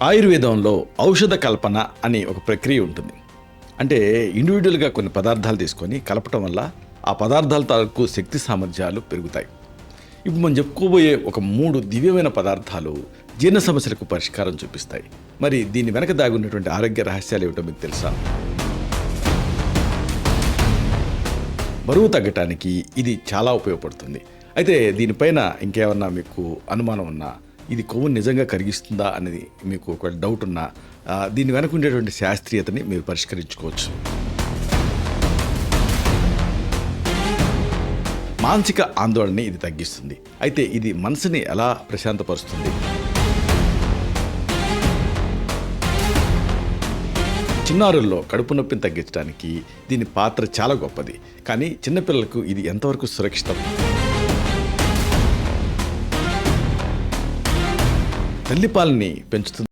ఆయుర్వేదంలో ఔషధ కల్పన అనే ఒక ప్రక్రియ ఉంటుంది. అంటే ఇండివిజువల్గా కొన్ని పదార్థాలు తీసుకొని కలపటం వల్ల ఆ పదార్థాల తాలూకు శక్తి సామర్థ్యాలు పెరుగుతాయి. ఇప్పుడు మనం చెప్పుకోబోయే ఒక 3 దివ్యమైన పదార్థాలు జీర్ణ సమస్యలకు పరిష్కారం చూపిస్తాయి. మరి దీని వెనక దాగి ఉన్నటువంటి ఆరోగ్య రహస్యాలు ఏమిటో మీకు తెలుసా? బరువు తగ్గటానికి ఇది చాలా ఉపయోగపడుతుంది. అయితే దీనిపైన ఇంకేమన్నా మీకు అనుమానం ఉన్నా, ఇది కొవ్వును నిజంగా కరిగిస్తుందా అనేది మీకు ఒక డౌట్ ఉన్నా, దీని వెనక ఉండేటువంటి శాస్త్రీయతని మీరు పరిష్కరించుకోవచ్చు. మానసిక ఆందోళనని ఇది తగ్గిస్తుంది. అయితే ఇది మనసుని ఎలా ప్రశాంతపరుస్తుంది? చిన్నారుల్లో కడుపు నొప్పిని తగ్గించడానికి దీని పాత్ర చాలా గొప్పది. కానీ చిన్నపిల్లలకు ఇది ఎంతవరకు సురక్షితం? తల్లిపాలని పెంచుతుంది.